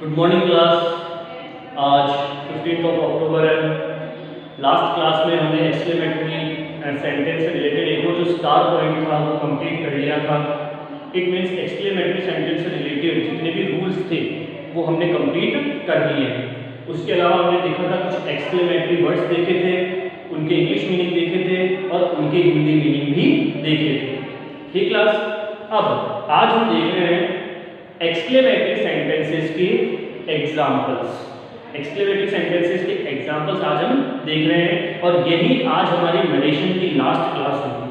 Good morning class. आज 15 अक्टूबर है। Last class में हमने एक्सक्लेमेटरी एंड सेंटेंस से रिलेटेड एक वो जो स्टार पॉइंट था वो कंप्लीट कर लिया था। इट मीन्स एक्सक्लेमेटरी सेंटेंस से रिलेटेड जितने भी रूल्स थे वो हमने कंप्लीट कर लिए हैं। उसके अलावा हमने देखा था कुछ एक्सक्लेमेटरी वर्ड्स देखे थे, उनके इंग्लिश मीनिंग देखे थे और उनके हिंदी मीनिंग भी देखे थे। ठीक क्लास, अब आज हम देख रहे हैं एक्सक्लेमेटरी सेंटेंसेस के एग्जाम्पल्स। एक्सक्लेमेटरी सेंटेंसेस के एग्जाम्पल्स आज हम देख रहे हैं और यही आज हमारी नरेशन की लास्ट क्लास होगी।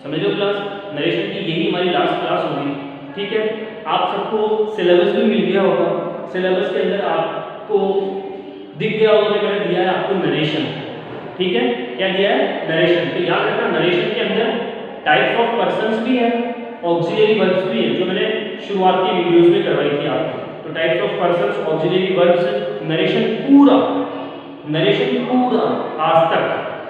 समझो क्लास, नरेशन की यही हमारी लास्ट क्लास होगी। ठीक है, आप सबको सिलेबस भी मिल गया होगा। सिलेबस के अंदर आपको दिख गया होगा कि मैंने दिया है आपको नरेशन। ठीक है, क्या दिया है? नरेशन। तो याद रखना, नरेशन के अंदर टाइप्स ऑफ पर्सन्स भी है, ऑक्सिलरी वर्ब्स भी है, जो मैंने शुरुआत की वीडियोस में करवाई थी आपको। तो types of persons, auxiliary verbs, narration पूरा आज तक,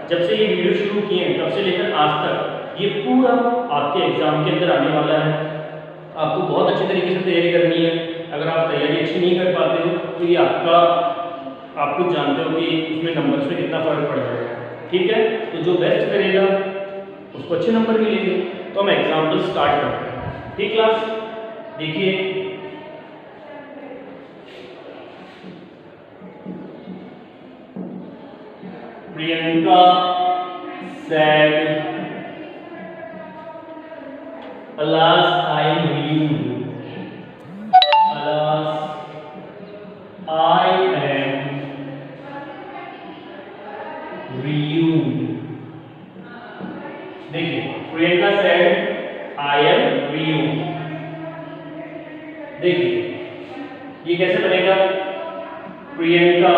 जब से ये वीडियो शुरू किए हैं तब से लेकर आज तक ये पूरा आपके एग्जाम के अंदर आने वाला है। आपको बहुत अच्छी तरीके से तैयारी करनी है। अगर आप तैयारी अच्छी नहीं कर पाते हो तो ये आप कुछ जानते हो कि इसमें नंबर्स में कितना फर्क पड़ जाएगा। ठीक है, तो जो बेस्ट करेगा उसको अच्छे नंबर मिलेंगे। तो हम एग्जाम्पल स्टार्ट करते हैं। ठीक क्लास, देखिए Priyanka said, alas I am ruined, alas I am ruined। देखिए, Priyanka said I am ruined। देखिए ये कैसे बनेगा? प्रियंका,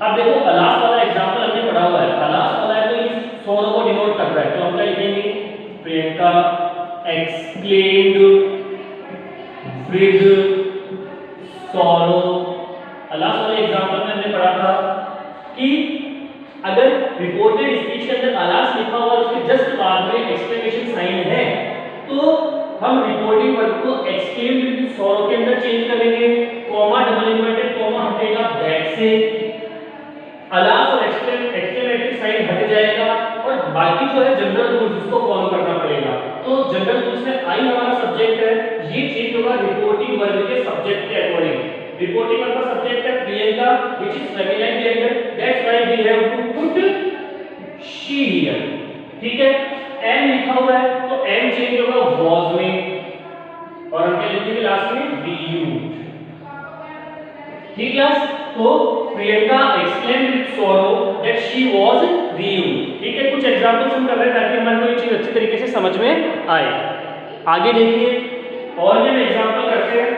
अब देखो अलास वाला एग्जांपल हमने पढ़ा हुआ है। अलास वाला है तो इस सॉरो को डिनोट कर रहा है, तो हम क्या लिखेंगे? Priyanka explained with sorrow. Alas वाले एग्जांपल में हमने पढ़ा था कि अगर रिपोर्टेड स्पीच के अंदर अलास लिखा हुआ और उसके जस्ट बाद में एक्सक्लेमेशन साइन है तो हम रिपोर्टिंग वर्ब को एक्सप्लेन्ड विद सॉरो के अंदर चेंज करेंगे। कॉमा, डबल इन्वर्टेड कॉमा हटेगा दैट से, अलास और एक्सक्लेमेटरी साइन हट जाएगा और बाकी जो है जनरल रूल्स उसको फॉलो करना पड़ेगा। तो जनरल रूल्स में आई हमारा सब्जेक्ट है, ये चेंज होगा रिपोर्टिंग वर्ब के सब्जेक्ट के अकॉर्डिंग। रिपोर्टिंग वर्ब का सब्जेक्ट है Priyanka which is feminine gender, that's why we have to put she here. ठीक है, एम लिखा हुआ है तो एम चेंज होगा वाज में और हम क्या लिखेंगे लास्ट में? वी। ठीक क्लास, तो Priyanka explained with sorrow that she was rude. ठीक है, कुछ एग्जांपल्स हम कर रहे हैं ताकि हमारे को ये चीज अच्छी तरीके से समझ में आए। आगे देखिए और भी हम एग्जांपल करते हैं,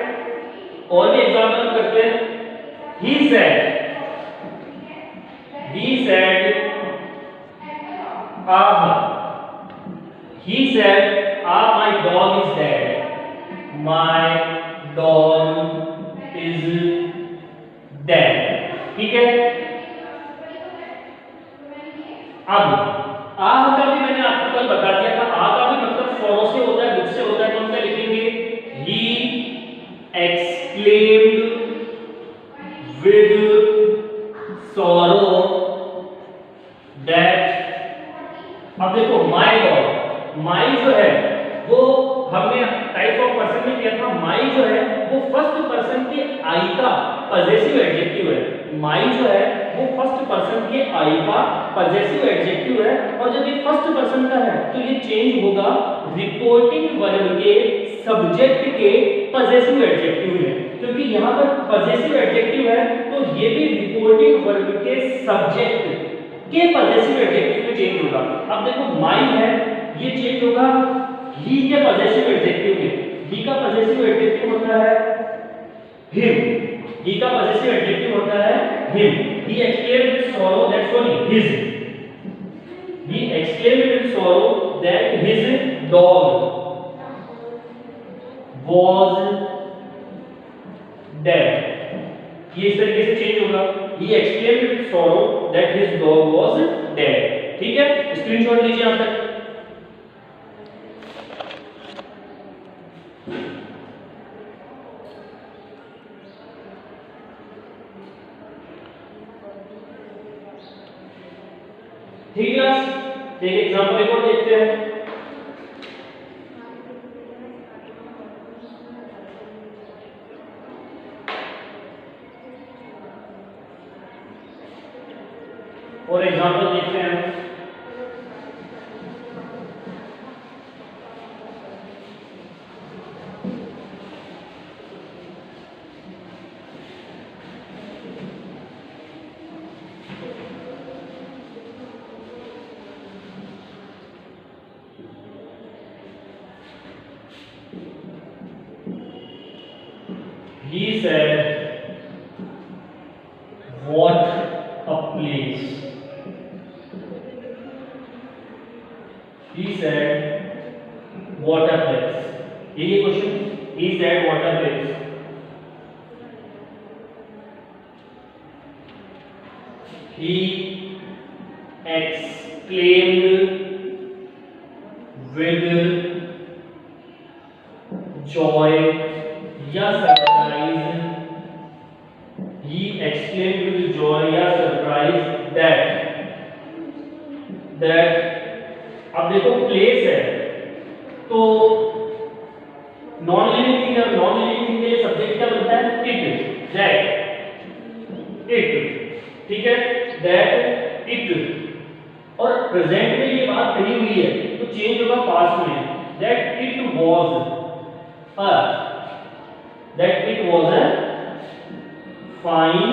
ही said my dog is dead, my dog is dead। ठीक है, अब आह का भी मैंने आपको कल बता दिया था। आह का भी मतलब सॉरो से होता है, दुख से होता है, तो हम क्या लिखेंगे? He exclaimed with sorrow that. अब देखो माय डॉग, माई जो है वो हमने टाइप ऑफ पर्सन में किया था। माई जो है वो फर्स्ट पर्सन के आई का पजेसिव एडजेक्टिव है। माई जो है वो फर्स्ट पर्सन के आई का पजेसिव एडजेक्टिव है और जब ये फर्स्ट पर्सन का है तो ये चेंज होगा रिपोर्टिंग वर्ब के सब्जेक्ट के पजेसिव एडजेक्टिव में। क्योंकि यहाँ पर पजेसिव एडजेक्टिव है तो ये भी रिपोर्टिंग वर्ब के सब्जेक्ट के पजेसिव एडजेक्टिव में चेंज होगा। अब देखो माई है, ये चेंज होगा ही के पजेसिव एडजेक्टिव में। ही का पजेसिव एडजेक्टिव होता है हिम, ही का पजेसिव एडजेक्टिव होता है him. He explained with sorrow that sorry his, he explained with sorrow that his dog was dead. ये इस तरीके से चेंज होगा, ही explained with sorrow that his dog was dead. ठीक है, स्क्रीनशॉट लीजिए यहां तक। एक एग्जांपल एक और देखते हैं। और एग्जांपल देखते हैं। He said, "What a place." He said, "What a place." ये question, he said, "What a place." He exclaimed with joy या surprise. He exclaimed with joy या सरप्राइज that अब देखो प्लेस है तो नॉन लिविंग थिंग और non living thing के लिए सब्जेक्ट क्या बनता है? इट, दैट, इट, ठीक है, दैट, इट। और प्रेजेंट में ये बात कही हुई है तो चेंज होगा पास्ट में, that it was a fine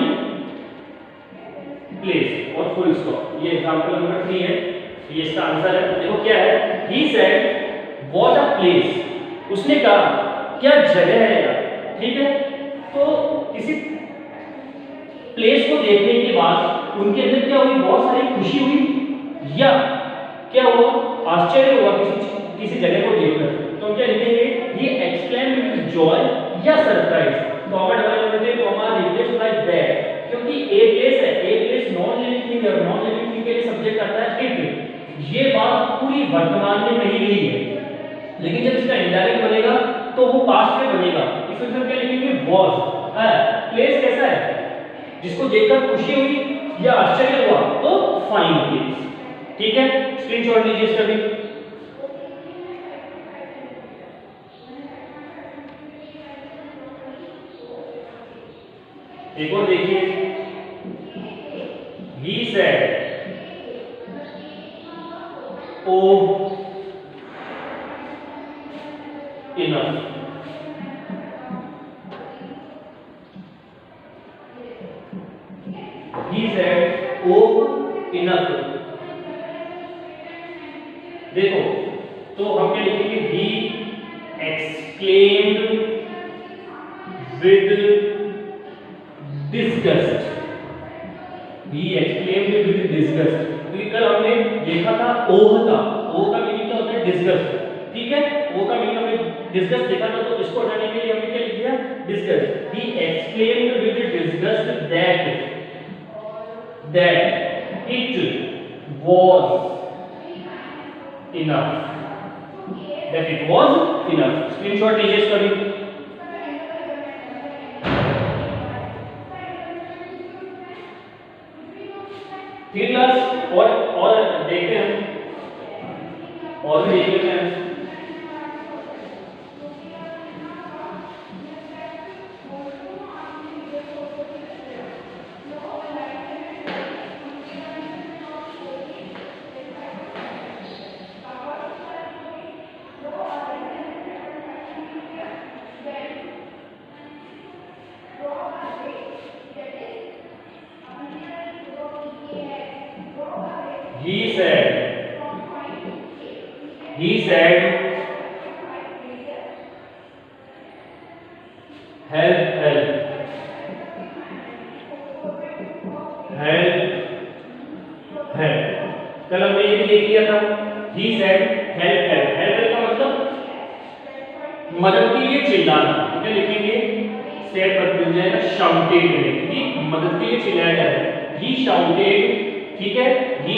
place और फुल स्टॉप। ये एग्जांपल नंबर 3 है, ये इसका आंसर है। देखो क्या है, he said what a place, उसने कहा क्या जगह है यार, ठीक है। तो किसी प्लेस को देखने के बाद उनके अंदर क्या हुई, बहुत सारी खुशी हुई या क्या हुआ, आश्चर्य हुआ किसी जगह को देखकर। तो क्या लिखेंगे, he exclaimed with joy या सरप्राइज। तो अगर डबल करते हैं तो हमारा रिप्लेस बाय दैट, क्योंकि ए प्लेस है, a place non living thing है, नॉन लिविंग थिंग के लिए सब्जेक्ट आता है इट। ये बात पूरी वर्तमान में कही गई है, लेकिन जब इसका इनडायरेक्ट बनेगा तो वो पास्ट में बनेगा। इस वजह से हम क्या लिखेंगे, वाज। प्लेस कैसा है, जिसको देखकर खुशी हुई या आश्चर्य हुआ, तो फाइन प्लेस, ठीक है। स्क्रीनशॉट लीजिए इसका भी। एक और देखिए, he said, "Oh, enough." He said, "Oh, enough." देखो तो हम क्या लिखेंगे, he exclaimed with disgust। He exclaimed with disgust। क्योंकि कल हमने देखा था ओह का, ओह का मीनिंग क्या होता है, डिस्गस्ट, ठीक है। ओह का मीनिंग हमने डिस्गस्ट देखा था, तो इसको हटाने के लिए हमने क्या लिख दिया, disgust. He exclaimed with disgust that it was enough, that it was enough। Screenshot लीजिए इसका भी। थ्री क्लास और देखते हैं, और भी देख लेते हैं। He said, help, help, help, help। कल हमने ये भी देख लिया था, he said, help, help, help का मतलब मदद के लिए चिल्लाना, ठीक है। लिखेंगे सेड पर मिल जाएगा शाउटेड, क्योंकि मदद के लिए चिल्लाया जा रहा है। he shouted, ठीक है, he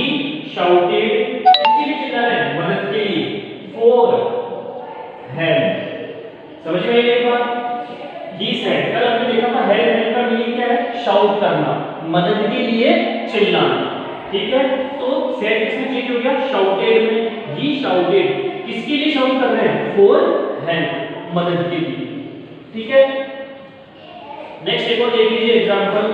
shouted, किसके लिए चिल्ला रहे हैं, मदद के लिए, for help। समझ में आई एक बात। he said, कल हमने देखा था help, help का मीनिंग क्या है, शाउट करना, मदद के लिए चिल्लाना, ठीक है, तो सेड किसमें चेंज हो गया, शाउटेड में। ही शाउटेड, किसके लिए शाउट कर रहे हैं, फॉर हेल्प, मदद के लिए। ठीक है, नेक्स्ट एक और देख लीजिए example.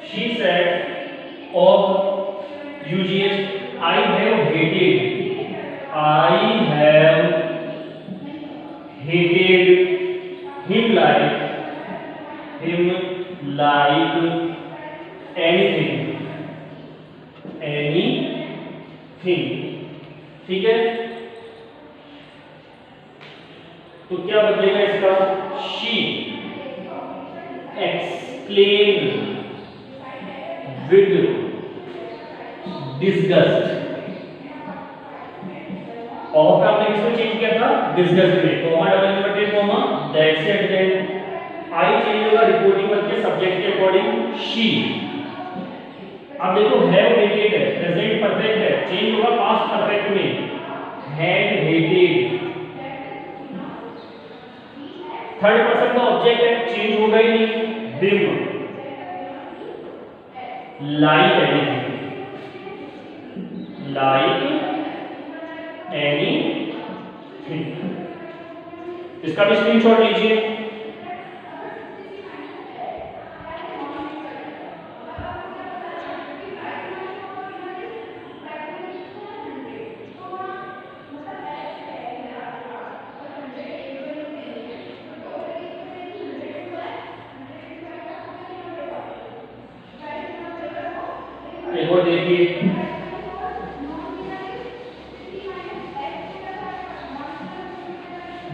she said of UGS, I have hated him like anything। ठीक है, तो क्या बदलेगा इसका, she exclaimed with disgust। और का हमने किसको चेंज किया था, डिस्गस्ट में, comma double inverted comma, that said then. I change होगा रिपोर्टिंग वर्ब के सब्जेक्ट के अकॉर्डिंग, शी। अब देखो हैव हेटेड है, प्रेजेंट परफेक्ट है, चेंज होगा पास्ट परफेक्ट में, हैड हेटेड। थर्ड पर्सन का ऑब्जेक्ट है, चेंज होगा ही नहीं, हिम। लाइक एनीथिंग, इसका भी स्क्रीनशॉट लीजिए। एक और देखिए,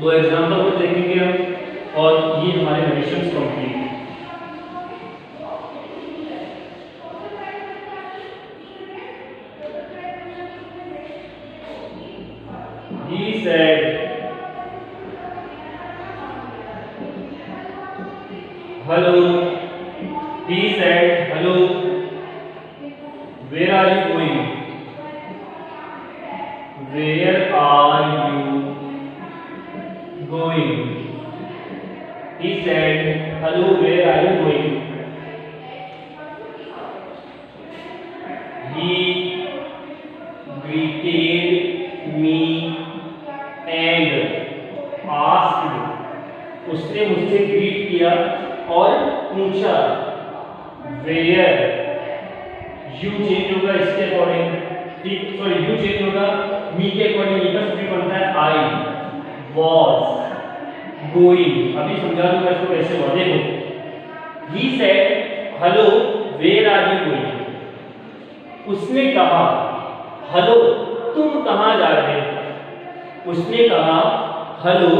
दो एग्जाम्पल को देखेंगे हम और ये हमारे narrations complete. He said hello, he said hello, where are you going, where are you going, he said hello, where are you going, he greeted me and asked, उसने मुझसे ग्रीट किया और पूछा, where, यू चेंज होगा इसके according, ठीक, sorry you change होगा मी के अकॉर्डिंग, मी का सब्जेक्ट बनता है आई वाज गोइंग। अभी समझा दूंगा इसको कैसे हुआ, देखो। He said hello where are you going, उसने कहा हेलो तुम कहां जा रहे हो, उसने कहा हेलो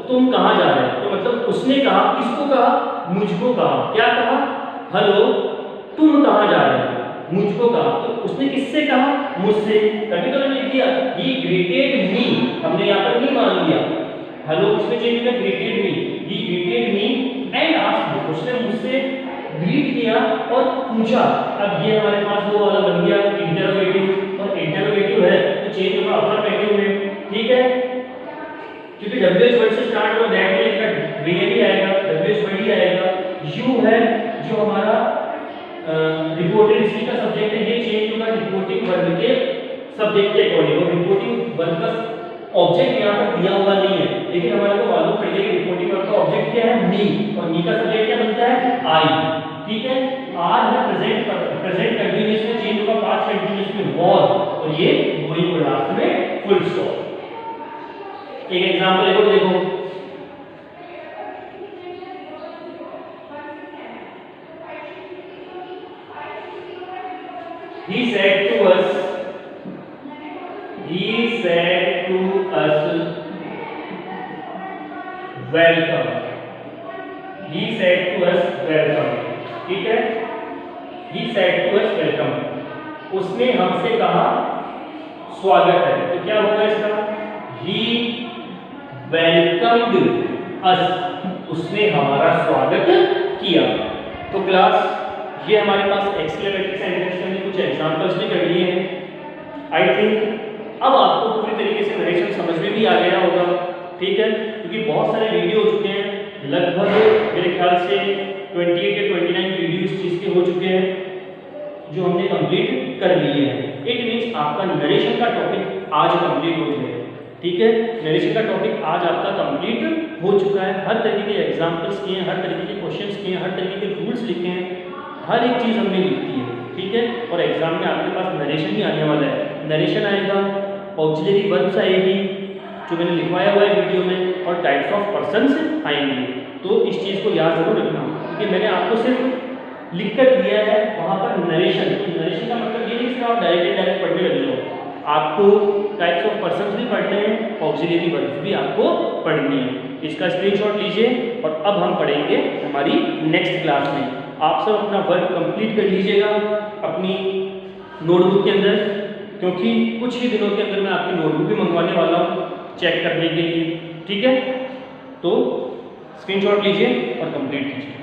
तुम कहां जा रहे हो, तो मतलब उसने कहा, किसको कहा, मुझको कहा। क्या कहा, हेलो तुम कहां जा रहे हो, मुझको कहा। तो उसने किससे कहा, मुझसे, तभी तो मैंने लिख दिया ही ग्रीटेड मी, हमने यहाँ पर मी मान लिया। हेलो उसमें चेंज किया, greeted me, he greeted me and asked, उसने मुझसे ग्रीट किया और पूछा। अब ये हमारे पास वो वाला बन गया इंटरोगेटिव, और इंटरोगेटिव है तो चेंज होगा अफर्मेटिव में। ठीक है, क्योंकि डब्ल्यूएच वर्ड से स्टार्ट हो, दैट में इसका रियली आएगा, डब्ल्यूएच वर्ड ही आएगा। यू है जो हमारा रिपोर्टेड हिस्ट्री का सब्जेक्ट है, ये चेंज होगा रिपोर्टिंग वर्ब के सब्जेक्ट के अकॉर्डिंग, और रिपोर्टिंग वर्ब का ऑब्जेक्ट यहाँ पर दिया हुआ नहीं है, लेकिन हमारे को मालूम पड़ गया कि रिपोर्टिंग वर्ब का ऑब्जेक्ट क्या है, मी, और मी का सब्जेक्ट क्या बनता है, आई। ठीक है, आर है प्रेजेंट कंटीन्यूअस में, चेंज होगा पास्ट कंटीन्यूअस में वाज, और ये गोइंग और लास्ट में फुल स्टॉप। एक एग्जांपल देखो, देखो he said to us welcome, he said to us welcome। ठीक है, he said to us welcome, उसने हमसे कहा स्वागत है, तो क्या होगा इसका, he welcomed us, उसने हमारा स्वागत किया। तो क्लास ये हमारे पास एक्सक्लेमेटरी सेंटेंस के हमने कुछ एग्जांपल्स भी कर लिए हैं। आई थिंक अब आपको पूरी तरीके से नरेशन समझ में भी आ गया होगा, ठीक है, क्योंकि बहुत सारे वीडियो हो चुके हैं, लगभग मेरे ख्याल से 28 या 29 वीडियो इस चीज़ के हो चुके हैं जो हमने कंप्लीट कर लिए हैं। इट मीन्स आपका नरेशन का टॉपिक आज कंप्लीट हो गया है, ठीक है। नरेशन का टॉपिक आज आपका कंप्लीट हो चुका है। हर तरीके के एग्जांपल्स किए हैं, हर तरीके के क्वेश्चंस किए हैं, हर तरीके के रूल्स लिखे हैं, हर एक चीज़ हमने लिख दी है, ठीक है। और एग्जाम में आपके पास नरेशन ही आने वाला है। नरेशन आएगा, ऑक्सिलरी वर्ब्स आएगी जो मैंने लिखवाया हुआ है वीडियो में, और टाइप्स ऑफ पर्सन्स आएंगे। तो इस चीज़ को याद जरूर रखना, क्योंकि मैंने आपको सिर्फ लिख कर दिया है वहाँ पर नरेशन। तो नरेशन का मतलब ये नहीं कि आप डायरेक्ट पढ़ने लग जाओ, आपको टाइप्स ऑफ पर्सन्स भी पढ़ने हैं, ऑक्सिलरी वर्ब्स भी आपको पढ़नी है। इसका स्क्रीनशॉट लीजिए और अब हम पढ़ेंगे हमारी नेक्स्ट क्लास में। आप सब अपना वर्क कंप्लीट कर लीजिएगा अपनी नोटबुक के अंदर, क्योंकि कुछ ही दिनों के अंदर मैं आपकी नोटबुक भी मंगवाने वाला हूँ चेक करने के लिए, ठीक है। तो स्क्रीनशॉट लीजिए और कंप्लीट कीजिए।